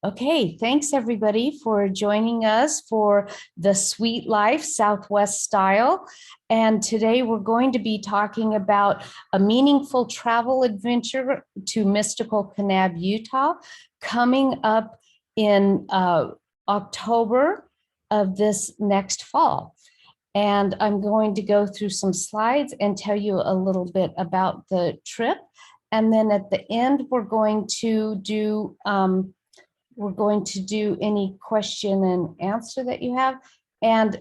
Okay, thanks everybody for joining us for the Sweet Life Southwest Style. And today we're going to be talking about a meaningful travel adventure to mystical Kanab, Utah, coming up in October of this next fall. And I'm going to go through some slides and tell you a little bit about the trip. And then at the end, we're going to do any question and answer that you have. And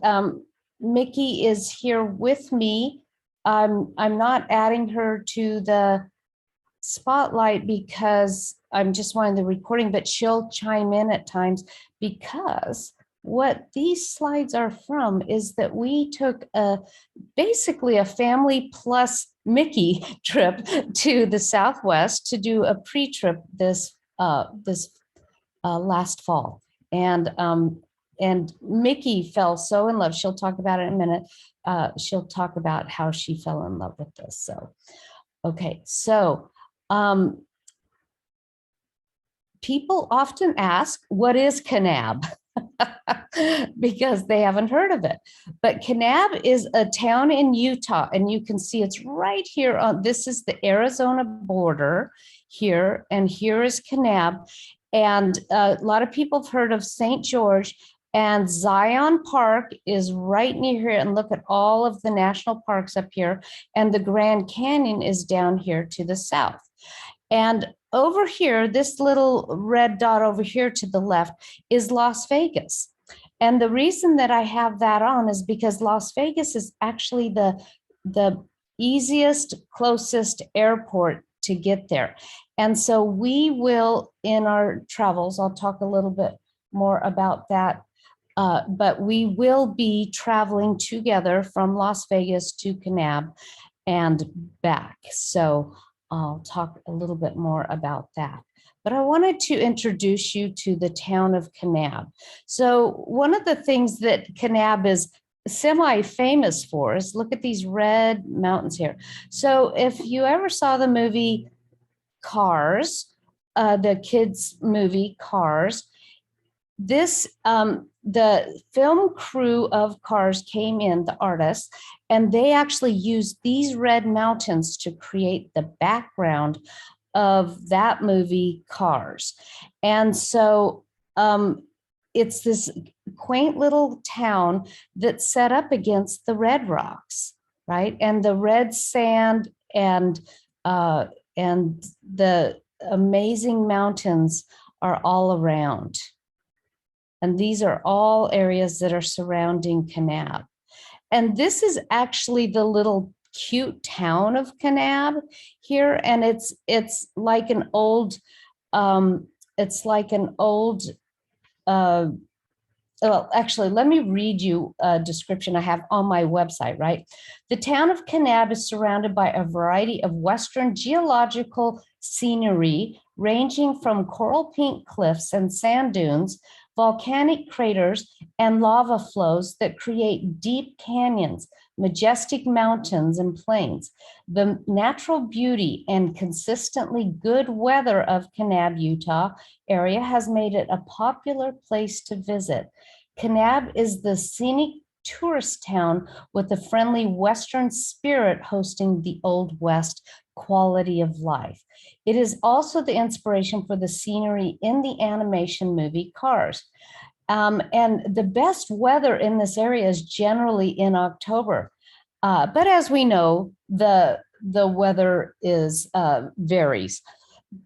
Mickey is here with me. I'm not adding her to the spotlight because I'm just wanting the recording, but she'll chime in at times because what these slides are from is that we took basically a family plus Mickey trip to the Southwest to do a pre-trip this last fall. And Mickey fell so in love. She'll talk about it in a minute. She'll talk about how she fell in love with this. So, okay. So people often ask, what is Kanab? Because they haven't heard of it. But Kanab is a town in Utah, and you can see it's right here on, this is the Arizona border here, and here is Kanab. And a lot of people have heard of St. George, and Zion Park is right near here. And look at all of the national parks up here. And the Grand Canyon is down here to the south. And over here, this little red dot over here to the left is Las Vegas. And the reason that I have that on is because Las Vegas is actually the easiest, closest airport to get there. And so we will, in our travels, I'll talk a little bit more about that, but we will be traveling together from Las Vegas to Kanab and back. So I'll talk a little bit more about that. But I wanted to introduce you to the town of Kanab. So one of the things that Kanab is semi-famous for is, look at these red mountains here. So if you ever saw the movie Cars, the kids movie Cars, this the film crew of Cars came in, the artists, and they actually used these red mountains to create the background of that movie Cars. And so it's this quaint little town that's set up against the red rocks, right? And the red sand and the amazing mountains are all around. And these are all areas that are surrounding Kanab. And this is actually the little cute town of Kanab here. And it's like an old, well, actually, let me read you a description I have on my website, right? The town of Kanab is surrounded by a variety of Western geological scenery, ranging from coral pink cliffs and sand dunes, volcanic craters, and lava flows that create deep canyons, majestic mountains and plains. The natural beauty and consistently good weather of Kanab, Utah area has made it a popular place to visit. Kanab is the scenic tourist town with a friendly Western spirit, hosting the Old West quality of life. It is also the inspiration for the scenery in the animation movie Cars. And the best weather in this area is generally in October. But as we know, the weather is varies.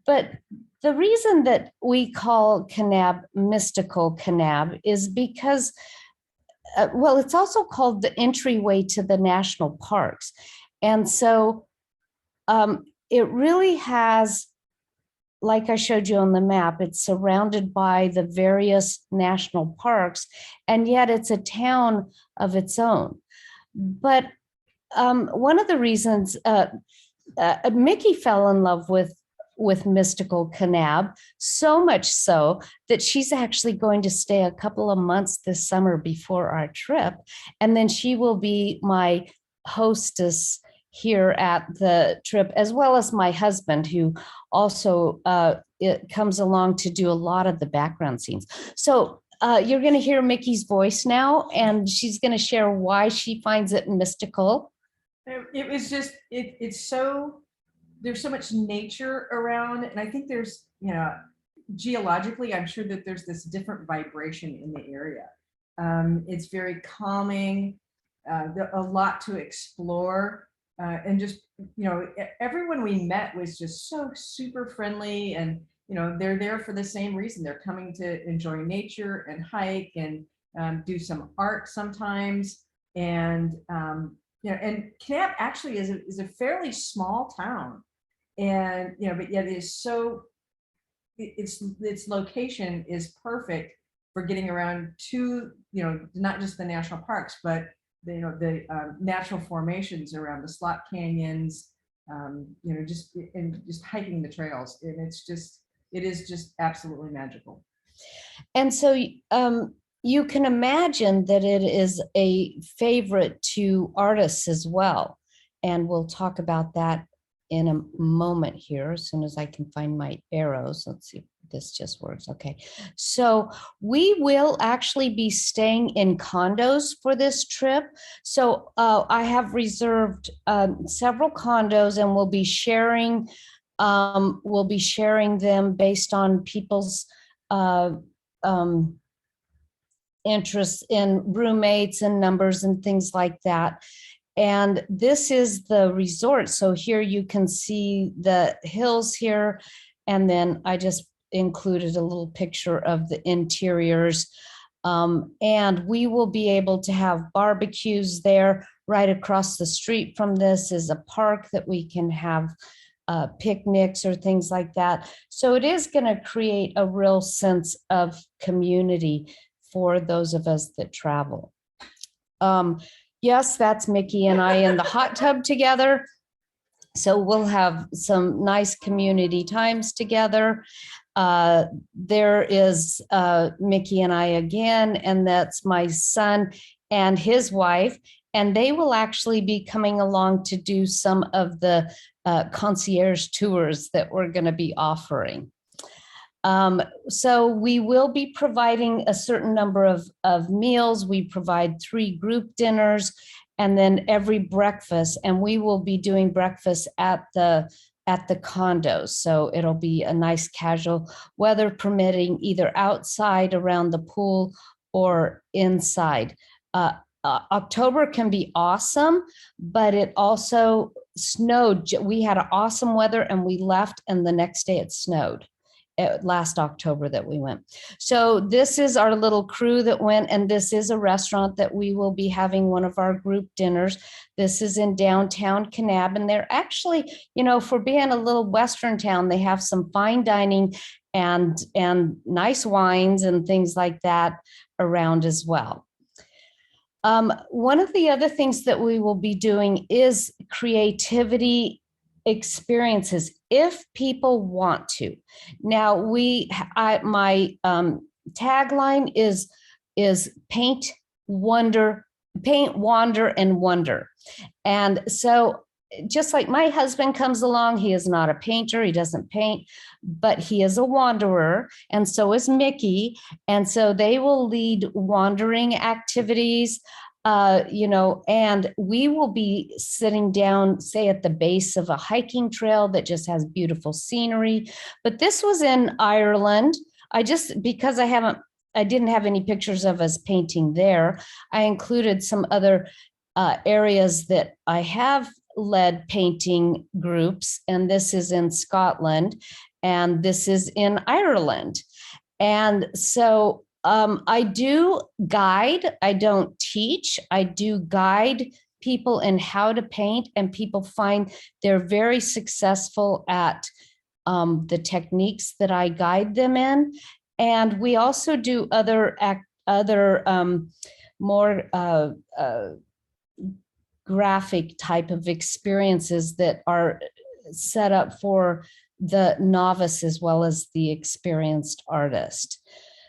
But the reason that we call Kanab mystical Kanab is because, well, it's also called the entryway to the national parks. And so it really has, like I showed you on the map, it's surrounded by the various national parks, and yet it's a town of its own. But one of the reasons Mickey fell in love with mystical Kanab, so much so that she's actually going to stay a couple of months this summer before our trip, and then she will be my hostess here at the trip, as well as my husband, who also it comes along to do a lot of the background scenes. So you're going to hear Mickey's voice now, and she's going to share why she finds it mystical. It was just, it's so, there's so much nature around, and I think there's, geologically, I'm sure that there's this different vibration in the area. It's very calming, a lot to explore, and just, everyone we met was just so super friendly, and they're there for the same reason. They're coming to enjoy nature and hike and do some art sometimes, and and Kanab actually is a fairly small town, and but yet it is so, its location is perfect for getting around to not just the national parks, but the natural formations around the slot canyons, just hiking the trails, and it is just absolutely magical. And so you can imagine that it is a favorite to artists as well. And we'll talk about that in a moment here, as soon as I can find my arrows. Let's see if this just works. Okay. So we will actually be staying in condos for this trip. So I have reserved several condos, and we'll be sharing them based on people's interests in roommates and numbers and things like that. And this is the resort. So here you can see the hills here. And then I just included a little picture of the interiors. And we will be able to have barbecues there. Right across the street from this is a park that we can have picnics or things like that. So it is going to create a real sense of community for those of us that travel. Yes, that's Mickey and I in the hot tub together. So we'll have some nice community times together. There is Mickey and I again, and that's my son and his wife. And they will actually be coming along to do some of the concierge tours that we're going to be offering. So we will be providing a certain number of meals. We provide 3 group dinners and then every breakfast, and we will be doing breakfast at the condos. So it'll be a nice casual, weather permitting, either outside around the pool or inside. October can be awesome, but it also snowed. We had awesome weather and we left, and the next day it snowed. Last October that we went. So this is our little crew that went, and this is a restaurant that we will be having one of our group dinners. This is in downtown Kanab, and they're actually, for being a little Western town, they have some fine dining and nice wines and things like that around as well. One of the other things that we will be doing is creativity experiences if people want to. Now my tagline is paint, wander, and wonder. And so just like my husband comes along, he is not a painter, he doesn't paint, but he is a wanderer, and so is Mickey. And so they will lead wandering activities. And we will be sitting down, say, at the base of a hiking trail that just has beautiful scenery. But this was in Ireland. Because I didn't have any pictures of us painting there, I included some other areas that I have led painting groups. And this is in Scotland, and this is in Ireland. And so I do guide, I don't teach, I do guide people in how to paint, and people find they're very successful at the techniques that I guide them in. And we also do other more graphic type of experiences that are set up for the novice as well as the experienced artist.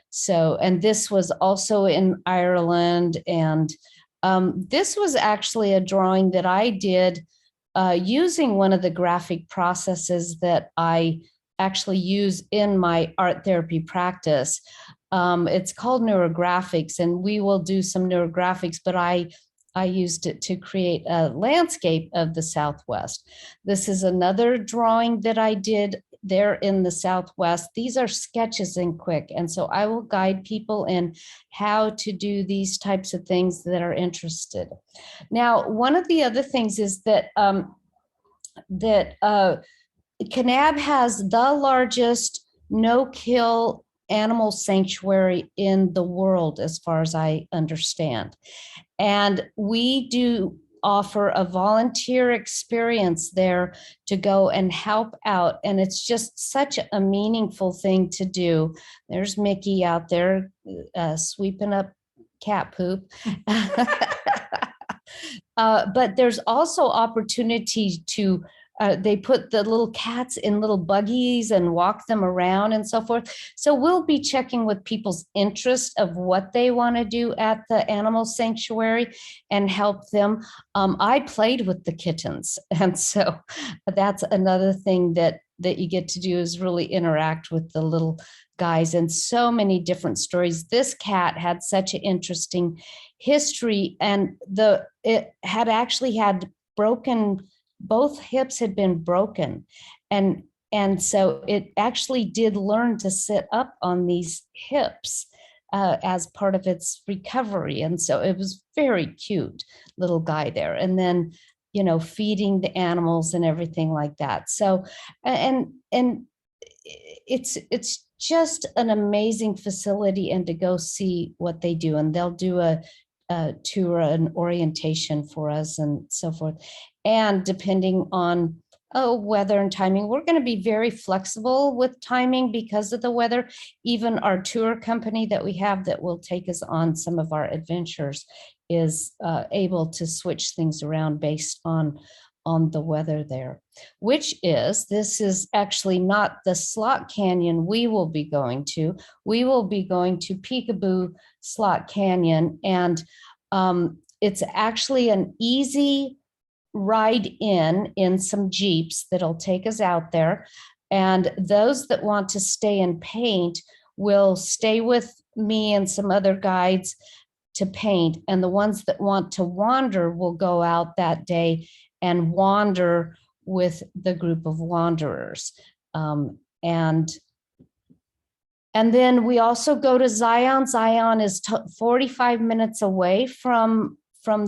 So, and this was also in Ireland. And this was actually a drawing that I did using one of the graphic processes that I actually use in my art therapy practice. It's called neurographics, and we will do some neurographics, but I used it to create a landscape of the Southwest. This is another drawing that I did there in the Southwest. These are sketches and quick. And so I will guide people in how to do these types of things that are interested. Now, one of the other things is that Kanab has the largest no-kill animal sanctuary in the world, as far as I understand. And we do offer a volunteer experience there to go and help out. And it's just such a meaningful thing to do. There's Mickey out there sweeping up cat poop. But there's also opportunity to they put the little cats in little buggies and walk them around and so forth. So we'll be checking with people's interest of what they want to do at the animal sanctuary and help them. I played with the kittens. And so that's another thing that you get to do, is really interact with the little guys, and so many different stories. This cat had such an interesting history, and it had actually had both hips had been broken, and so it actually did learn to sit up on these hips as part of its recovery. And so it was very cute little guy there, and then feeding the animals and everything like that. So and it's just an amazing facility, and to go see what they do, and they'll do a tour, an orientation for us and so forth. And depending on weather and timing, we're going to be very flexible with timing because of the weather. Even our tour company that we have that will take us on some of our adventures is able to switch things around based on the weather there, this is actually not the slot canyon we will be going to. We will be going to Peekaboo Slot Canyon, and it's actually an easy ride in some Jeeps that'll take us out there. And those that want to stay and paint will stay with me and some other guides to paint. And the ones that want to wander will go out that day and wander with the group of wanderers. And then we also go to Zion. Zion is 45 minutes away from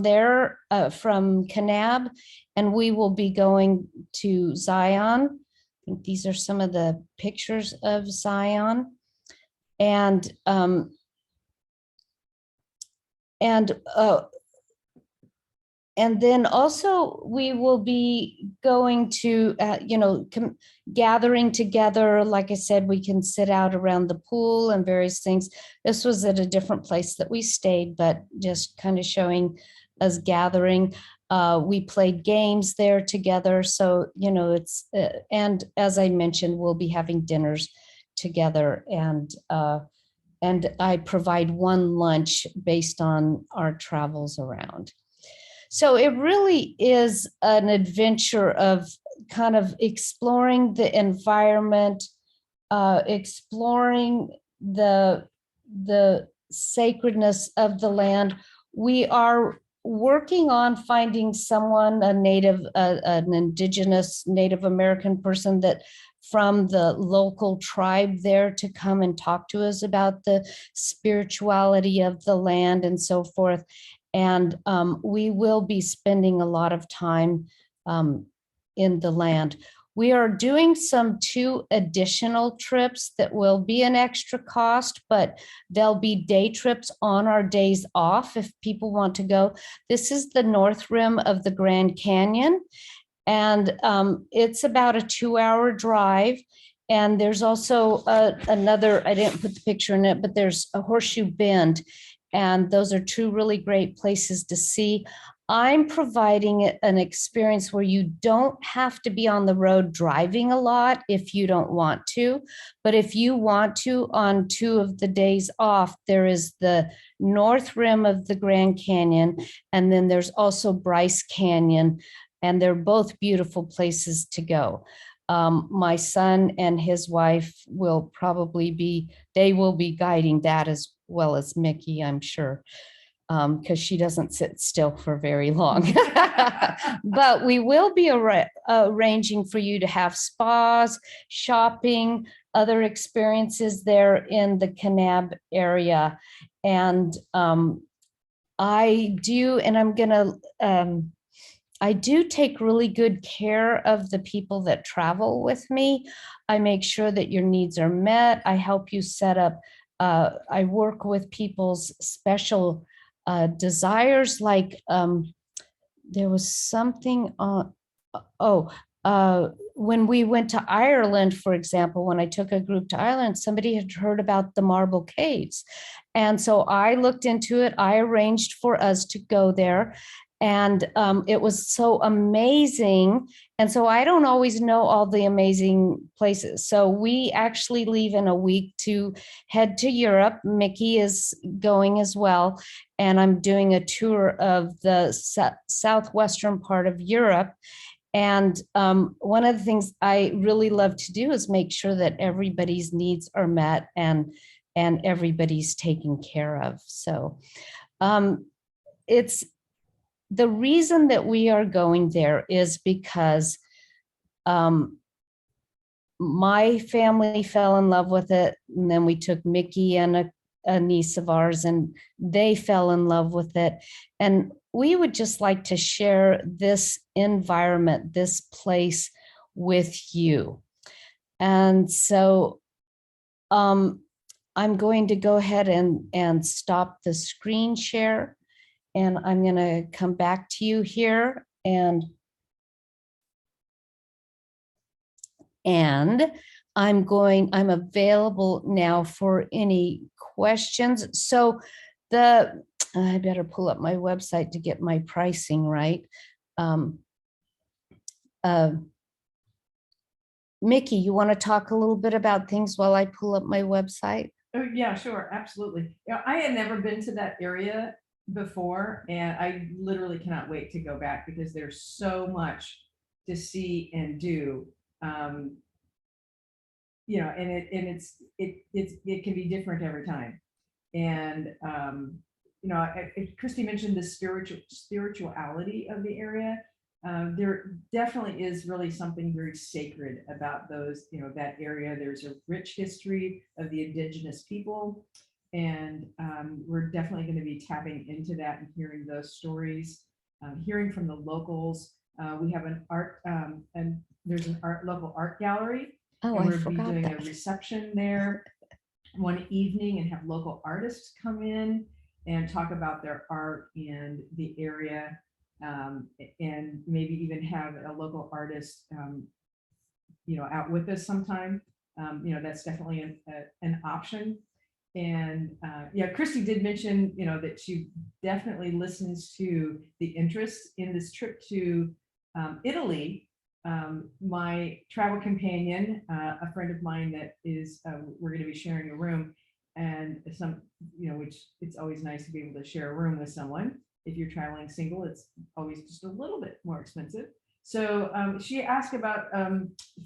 there, from Kanab, and we will be going to Zion. I think these are some of the pictures of Zion. And then also we will be going to, gathering together. Like I said, we can sit out around the pool and various things. This was at a different place that we stayed, but just kind of showing us gathering. We played games there together. So, it's, and as I mentioned, we'll be having dinners together, and I provide one lunch based on our travels around. So it really is an adventure of kind of exploring the environment, exploring the sacredness of the land. We are working on finding someone, an indigenous Native American person that from the local tribe there to come and talk to us about the spirituality of the land and so forth. And we will be spending a lot of time in the land. We are doing 2 additional trips that will be an extra cost, but they'll be day trips on our days off if people want to go. This is the North Rim of the Grand Canyon, and it's about a 2-hour drive. And there's also another, I didn't put the picture in it, but there's a Horseshoe Bend. And those are 2 really great places to see. I'm providing an experience where you don't have to be on the road driving a lot if you don't want to. But if you want to, on 2 of the days off, there is the North Rim of the Grand Canyon, and then there's also Bryce Canyon, and they're both beautiful places to go. My son and his wife will probably be, they will be guiding that as well as Mickey, I'm sure, because she doesn't sit still for very long. But we will be arranging for you to have spas, shopping, other experiences there in the Kanab area. And I do, and I'm gonna, I do take really good care of the people that travel with me. I make sure that your needs are met. I help you set up, I work with people's special desires, like there was something on, oh, when we went to Ireland, for example, when I took a group to Ireland, somebody had heard about the Marble Caves. And so I looked into it. I arranged for us to go there. And it was so amazing. And so I don't always know all the amazing places. So we actually leave in a week to head to Europe. Mickey is going as well. And I'm doing a tour of the southwestern part of Europe. And one of the things I really love to do is make sure that everybody's needs are met and everybody's taken care of. So it's the reason that we are going there is because my family fell in love with it, and then we took Mickey and a niece of ours, and they fell in love with it. And we would just like to share this environment, this place with you. And so I'm going to go ahead and stop the screen share. And I'm going to come back to you here, and I'm available now for any questions. So I better pull up my website to get my pricing right. Mickey, you want to talk a little bit about things while I pull up my website? Oh, yeah, sure, absolutely. Yeah, I had never been to that area before, and I literally cannot wait to go back because there's so much to see and do. You know, and it can be different every time. And you know, Christy mentioned the spirituality of the area. There definitely is really something very sacred about those, you know, that area. There's a rich history of the indigenous people, and we're definitely going to be tapping into that and hearing those stories, hearing from the locals. We have an art, and there's an local art gallery. Oh, and I we'll be forgot doing that. a reception there one evening and have local artists come in and talk about their art in the area, and maybe even have a local artist, you know, out with us sometime. You know, that's definitely an option. And yeah, Christy did mention, you know, that she definitely listens to the interest in this trip to Italy. My travel companion, a friend of mine that is, we're going to be sharing a room, and some, you know, which it's always nice to be able to share a room with someone. If you're traveling single, it's always just a little bit more expensive. So she asked about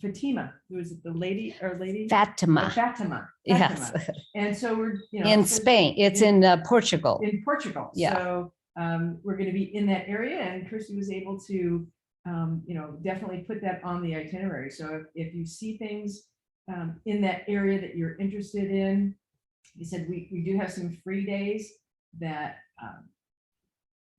Fatima, who is the lady or lady? Fatima. Fatima. Yes. And so we're, you know, In Spain. It's in Portugal. In Portugal. Yeah. So we're going to be in that area, and Christy was able to, you know, definitely put that on the itinerary. So if you see things in that area that you're interested in, he said we do have some free days that,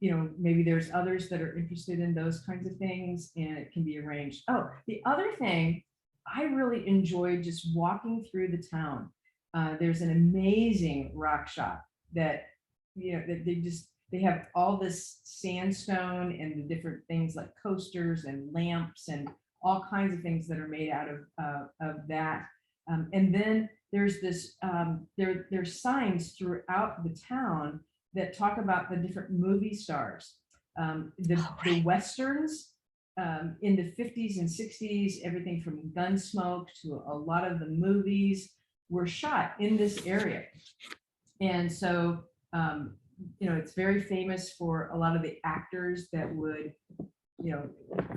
you know, maybe there's others that are interested in those kinds of things, and it can be arranged. Oh, the other thing, I really enjoyed just walking through the town. There's an amazing rock shop that, you know, that they have all this sandstone and the different things like coasters and lamps and all kinds of things that are made out of that. And then there's this, there's signs throughout the town that talk about the different movie stars, the Westerns in the 50s and 60s, everything from Gunsmoke to a lot of the movies were shot in this area. And so, you know, it's very famous for a lot of the actors that would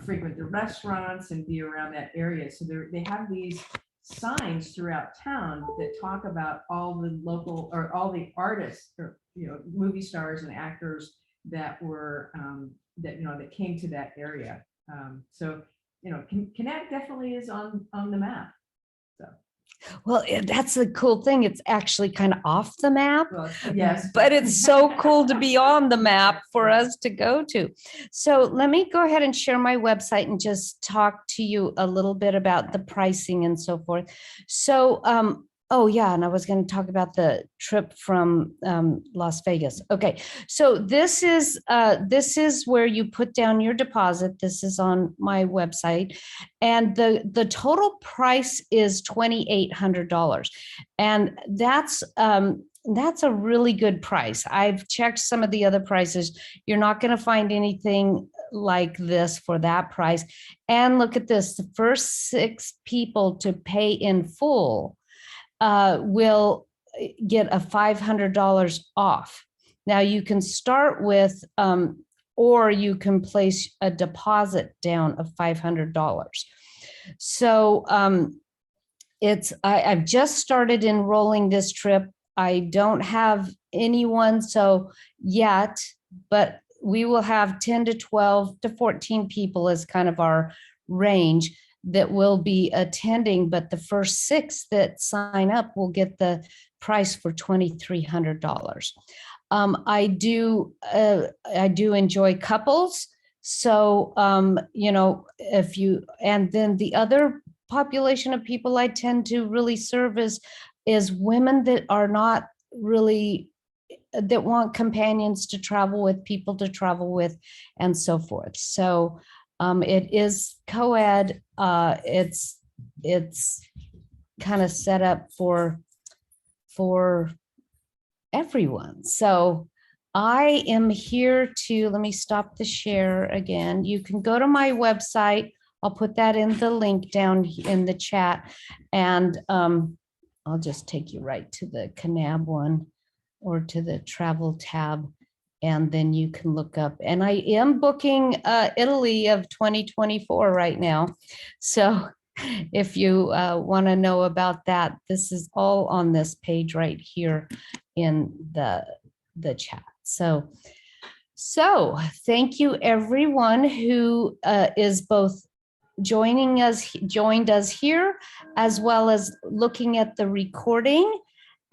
frequent the restaurants and be around that area. So they have these signs throughout town that talk about all the local or all the artists or movie stars and actors that were that came to that area. So Kanab definitely is on the map. So. Well, that's the cool thing. It's actually kind of off the map. Well, yes, but it's so cool to be on the map for us to go to. So let me go ahead and share my website and just talk to you a little bit about the pricing and so forth. So, oh yeah, and I was going to talk about the trip from Las Vegas. Okay, so this is where you put down your deposit. This is on my website, and the total price is $2,800, and that's a really good price. I've checked some of the other prices. You're not going to find anything like this for that price. And look at this: the first 6 people to pay in full will get a $500 off. Now you can start with, or you can place a deposit down of $500. So I've just started enrolling this trip. I don't have anyone so yet, but we will have 10 to 12 to 14 people as kind of our range that will be attending, but the first 6 that sign up will get the price for $2,300. I do enjoy couples. So, if you, and then the other population of people I tend to really serve is women that are not really, that want companions to travel with, people to travel with, and so forth. So it is co-ed. It's kind of set up for everyone. So I am here to, let me stop the share again. You can go to my website. I'll put that in the link down in the chat, and I'll just take you right to the Kanab one or to the travel tab, and then you can look up. And I am booking Italy of 2024 right now. So if you want to know about that, this is all on this page right here in the chat. So thank you everyone who is both joined us here, as well as looking at the recording.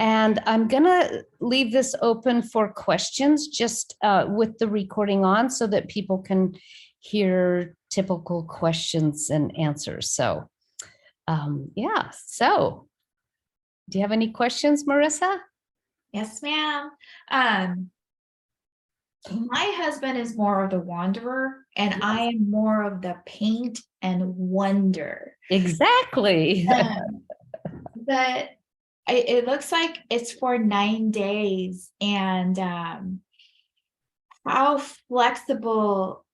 And I'm gonna leave this open for questions just with the recording on, so that people can hear typical questions and answers. So yeah, so do you have any questions, Marissa? Yes, ma'am. My husband is more of the wanderer, and I am more of the paint and wonder. Exactly. But it looks like it's for 9 days. And how flexible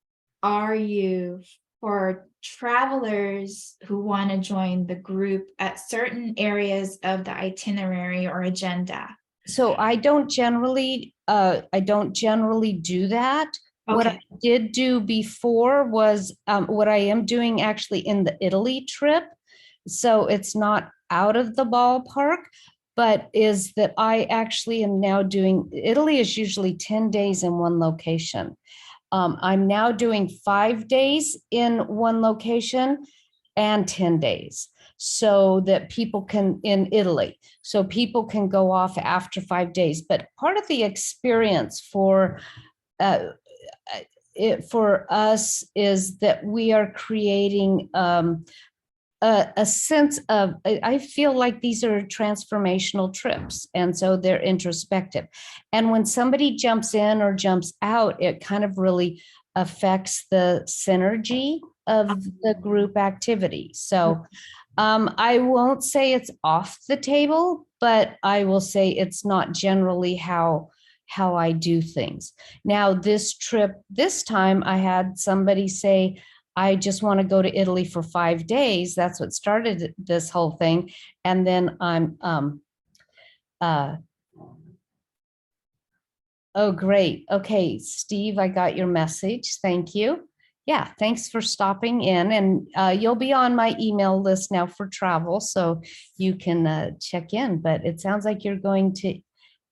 are you for travelers who want to join the group at certain areas of the itinerary or agenda? So I don't generally do that. Okay. What I did do before was what I am doing actually in the Italy trip. So it's not out of the ballpark, but is that I actually am now doing, Italy is usually 10 days in one location. I'm now doing 5 days in one location and 10 days, so that people can, in Italy, so people can go off after 5 days. But part of the experience for us is that we are creating a sense of, I feel like these are transformational trips, and so they're introspective. And when somebody jumps in or jumps out, it kind of really affects the synergy of the group activity. So I won't say it's off the table, but I will say it's not generally how I do things. Now, this trip, this time I had somebody say, I just want to go to Italy for 5 days. That's what started this whole thing. And then I'm, oh, great. Okay, Steve, I got your message. Thank you. yeah, thanks for stopping in, and you'll be on my email list now for travel, so you can check in. But it sounds like you're going to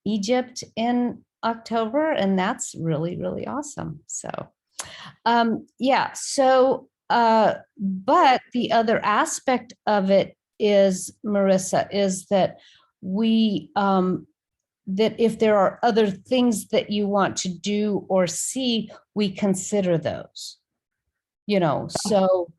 Egypt in October, and that's really, really awesome. So, yeah, so, but the other aspect of it is, Marissa, is that we, that if there are other things that you want to do or see, we consider those. So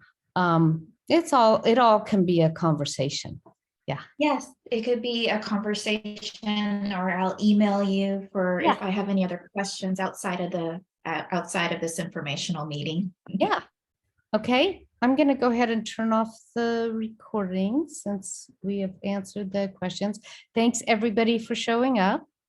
it all can be a conversation. Yeah. Yes, it could be a conversation, or I'll email you for Yeah. if I have any other questions outside of this informational meeting. Yeah. Okay. I'm going to go ahead and turn off the recording since we have answered the questions. Thanks everybody for showing up.